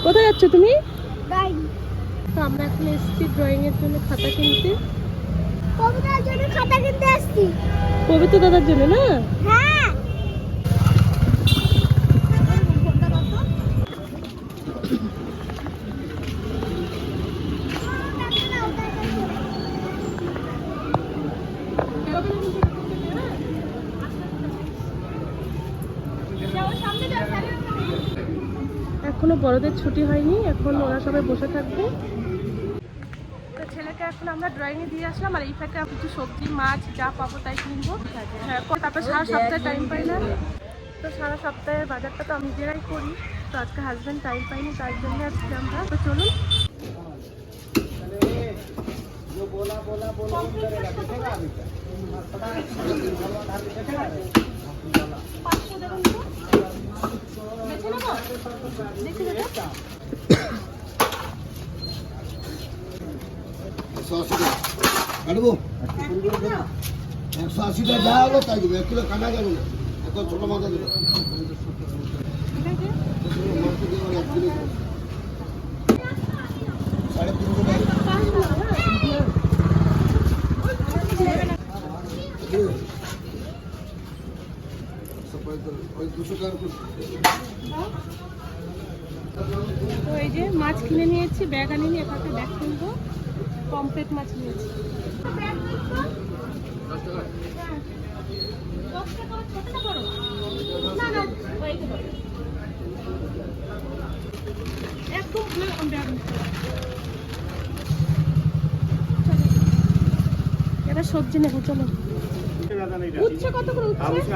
কোথায় যাচ্ছ তুমি? তো আমরা এখন এসেছি ড্রয়িং এর জন্য খাতা কিনতে। কবিতার জন্য খাতা কিনতে আসছি। পবিত্র দাদার জন্য না? হ্যাঁ। এখনো বড়দের ছুটি হয়নি, এখন ওরা সবাই বসে থাকবে। তো ছেলেকে এখন আমরা ড্রয়িংয়ে দিয়ে আসলাম, আর এই ফাঁকে কিছু সবজি মাছ যা পাবো তাই কিনবো। হ্যাঁ, তারপর সারা সপ্তাহে টাইম পাই না, তো সারা সপ্তাহের বাজারটা তো আমি নিজেরাই করি। তো আজকে হাজব্যান্ড টাইম পাইনি, তার জন্য আজকে আমরা। তো চলুন। কাটবো 180টা যা হলো তাই দেবো, 1 কিলো কাটা যাবে না, এত ছোট মাথা দেবো। তো এই যে মাছ কিনে নিয়েছি, ব্যাগ আনিনি, এটাতে ব্যাগ কিনবো। পমফ্রেট মাছ নিয়েছি। এবার সবজি নেবো, চলো। উচ্ছে কত করে? উচ্ছে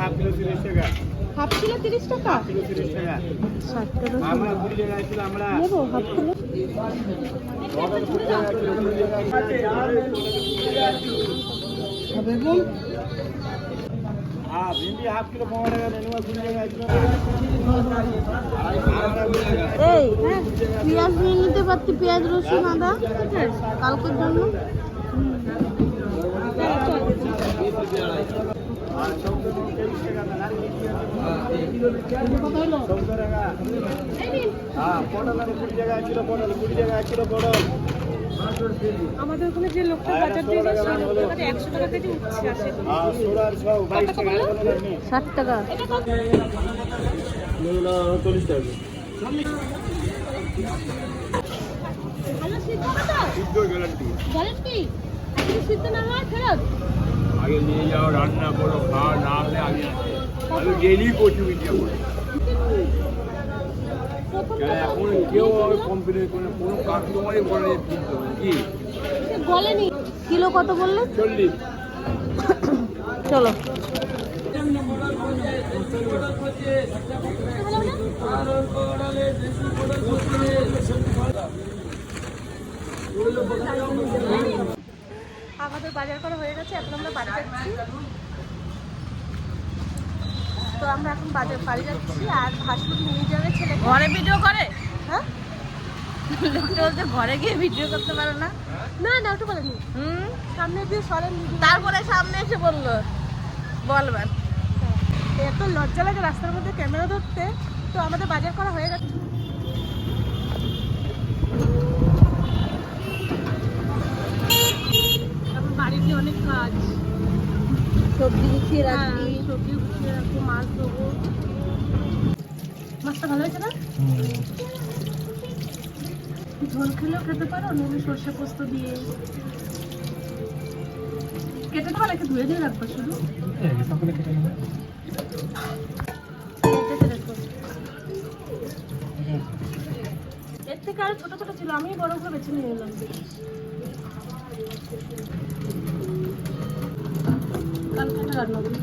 হাফ কিলো 30 টাকা। 60 টাকা নেবো হাফ কিলো। বেগুন এই পেঁয়াজ নিয়ে নিতে পারতি, পেঁয়াজ রসুন আদা কালকের জন্য। আমাদের ওখানে যে লোকটা বাজার দিয়ে যায় সেই লোকটা 100 টাকা কেজি উচ্ছে আসে। 60 টাকা। ভালো সিদ্ধ কত? সিদ্ধ গ্যারান্টি। গ্যারান্টি? যদি সিদ্ধ না হয় ফেরত? আগে নিয়ে যাও, রান্না করো, খাওয়া না হলে আমি ডেলি কচু বিক্রি করি। এখন কেউ কমপ্লেন করে কোনো কাস্টমারই বলে কিনতে হবে কি বলেনি। কিলো কত বললে? 40। চলো। আমাদের বাজার করা হয়ে গেছে, এখন আমরা বাড়ি যাচ্ছি। তো আমরা এখন বাড়ি যাচ্ছি, আর ভাসুর নিয়ে যাবে ছেলে। ঘরে ভিডিও করে? হ্যাঁ, লোকটা বলছে ঘরে গিয়ে ভিডিও করতে পারো না। না না ওটা বলেনি। সামনে দিয়ে সরেন। তারপরে সামনে এসে বললো বলবেন। এত লজ্জা লাগে রাস্তার মধ্যে ক্যামেরা ধরতে। তো আমাদের বাজার করা হয়ে গেছে। এখন বাড়িতে অনেক কাজ, সবজি গুছিয়ে রাখি। সবজি গুছিয়ে রাখবো, মাছ দেবো। মাছটা ভালো হয়েছে না? ঝোল খেলেও খেতে পারো, নুন সর্ষে পোস্ত দিয়ে। কেটে দেবো নাকি ধুয়ে দিয়ে রাখবো শুধু? এর থেকে আর ছোট ছোট ছিল, আমি বড় করে বেছে নিয়ে এলাম। কালকে রান্না করি।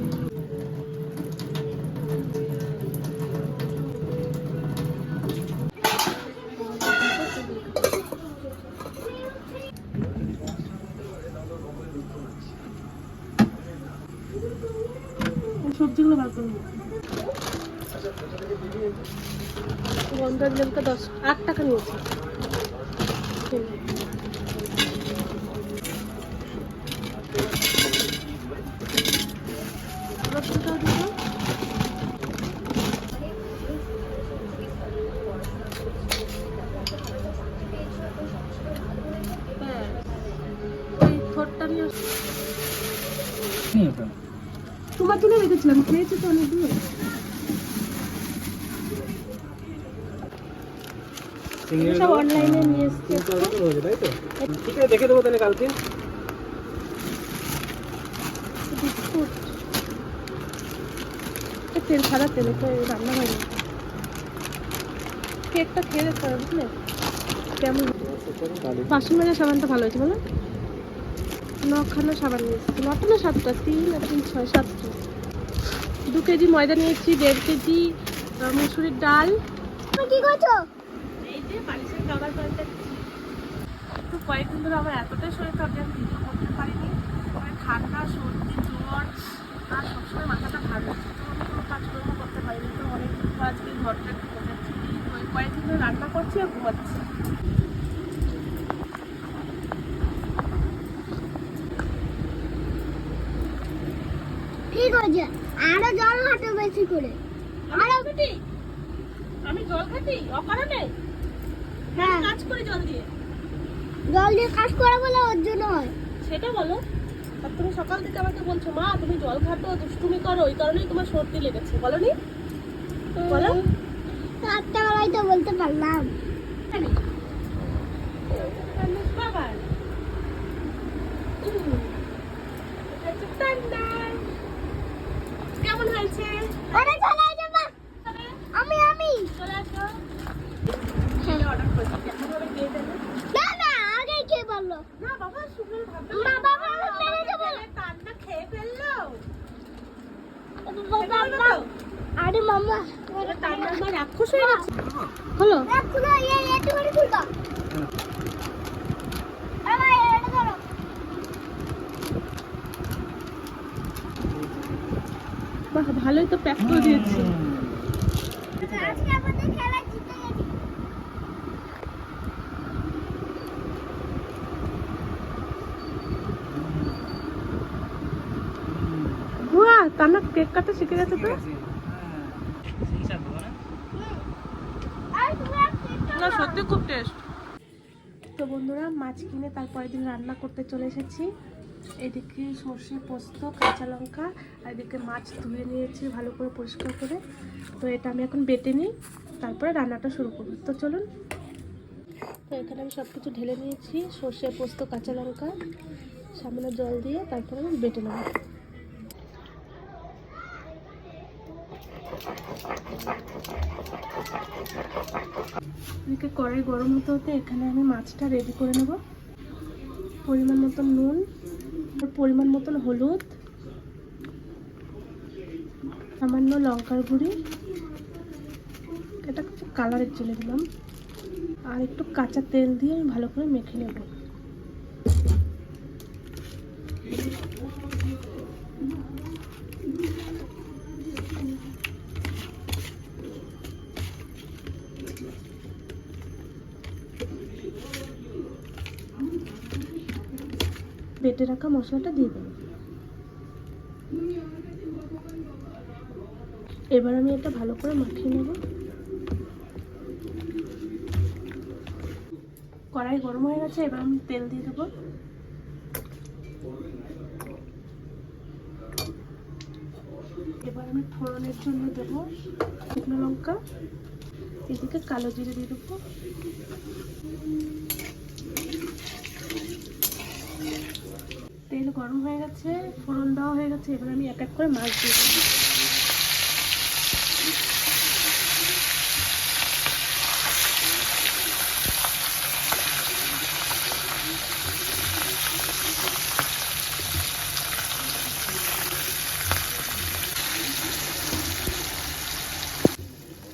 সবজিগুলো বার করবো। গন্ধার লঙ্কা 8 টাকা নিয়েছে। রসুনটাও দিব। তোমার জন্য রেখেছিলাম, খেয়েছি তো অনেকগুলো। সব অনলাইনে নিয়ে এসছি। তাই তো ঠিক আছে, দেখে দেবো তাহলে কালকে। বিস্কুট, তেল সাদা তেল, তো রান্না হয়নি। কেকটা খেয়ে দেখতে হবে, বুঝলে কেমন। বাসন মাজার সাবানটা ভালো হয়েছে বলো। 9খানা সাবান নিয়েছি, 9টা না 7টা, 3 আর 3 6 7টা। 2 কেজি ময়দা নিয়েছি, 1.5 কেজি মুসুরির ডাল। তুমি কি করছো? এই যে বালিশের কভার পাল্টাচ্ছি। তো কয়েকদিন ধরে আমার এতটাই শরীর খারাপ যে আমি ভিডিও করতে পারিনি। মানে ঠান্ডা, সর্দি, জ্বর, আর সবসময় মাথাটা ভার হচ্ছে, তো আমি কোনো কাজকর্ম করতে পারিনি। তো অনেক আজকে ঘরটা একটু বোঝাচ্ছি, কয়েকদিন ধরে রান্না করছি আর ঘুমাচ্ছি। ঠিক আছে, আরো জল ঘাটো বেশি করে। আরো ঘাটি? আমি জল ঘাটি অকারণে? হ্যাঁ, কাজ করি জল দিয়ে। জল দিয়ে কাজ করা বলে ওর জন্য হয়। সেটা বলো। আর তুমি সকাল থেকে আমাকে বলছো মা তুমি জল ঘাটো, দুষ্টুমি করো, ওই কারণেই তোমার সর্দি লেগেছে, বলোনি? বলো। রাতটা বেলায় তো বলতে পারলাম। বাবার কেমন হয়েছে? আরে চলে যাবা। আমি চলে আসো। হ্যাঁ। অর্ডার করেছি, কেমন হবে কে জানে? না না, আগে কে বললো? না বাবা, সুন্দর ভাববে। মা বাবা মেরে দেবো। কান্না খেয়ে ফেললো। বাবা, আরে মামা কান্নার মা রাক্ষস হয়ে গেছে। হলো খুলো, একটু করে খুলবা। আরে এটা ধরো। বাহ, ভালোই তো প্যাক করে দিয়েছি। আজকে আমাদের খেলা জিতে গেছি। বাহ, কান্না কেক কাটা শিখে গেছে তো। আর তুমি না সত্যি খুব টেস্ট। তো বন্ধুরা, মাছ কিনে তারপরের দিন রান্না করতে চলে এসেছি। এদিকে সর্ষে, পোস্ত, কাঁচা লঙ্কা, আর এদিকে মাছ ধুয়ে নিয়েছি ভালো করে পরিষ্কার করে। তো এটা আমি এখন বেটে নিই, তারপরে রান্নাটা শুরু করব। তো চলুন। তো এখানে আমি সব কিছু ঢেলে নিয়েছি, সর্ষে, পোস্ত, কাঁচা লঙ্কা, সামান্য জল দিয়ে তারপরে আমি বেটে নেব। এদিকে কড়াই গরম হতে হতে এখানে আমি মাছটা রেডি করে নেব। পরিমাণ মতন নুন, পরিমাণ মতন হলুদ, সামান্য লঙ্কার গুঁড়ি, এটা কিছু কালারের জন্য দিলাম, আর একটু কাঁচা তেল দিয়ে আমি ভালো করে মেখে নেব। বেটে রাখা মশলাটা দিয়ে দেবো। এবার আমি এটা ভালো করে মাখিয়ে নেব। কড়াই গরম হয়ে গেছে, এবার আমি তেল দিয়ে দেবো। এবার আমি ফোড়নের জন্য দেবো শুকনো লঙ্কা, এদিকে কালো জিরে দিয়ে দেবো। তেল গরম হয়ে গেছে, ফোড়ন দেওয়া হয়ে গেছে, এবার আমি এক এক করে মাছ দিয়ে দেবো।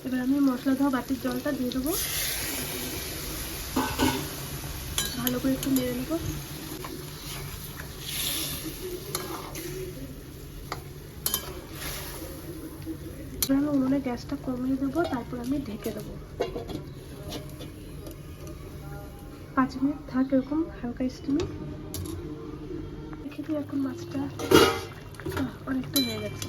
এবার আমি মশলা ধোয়া বাটির জলটা দিয়ে দেবো, ভালো করে একটু নেড়ে নেবো। এবার আমি উনুনে গ্যাসটা কমিয়ে দেবো, তারপর আমি ঢেকে দেবো। 5 মিনিট থাক এরকম হালকা স্টিমে। রেখে দিই এখন মাছটা, অনেকটা হয়ে গেছে।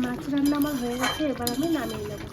মাছ রান্না আমার হয়ে গেছে, এবার আমি নামিয়ে নেব।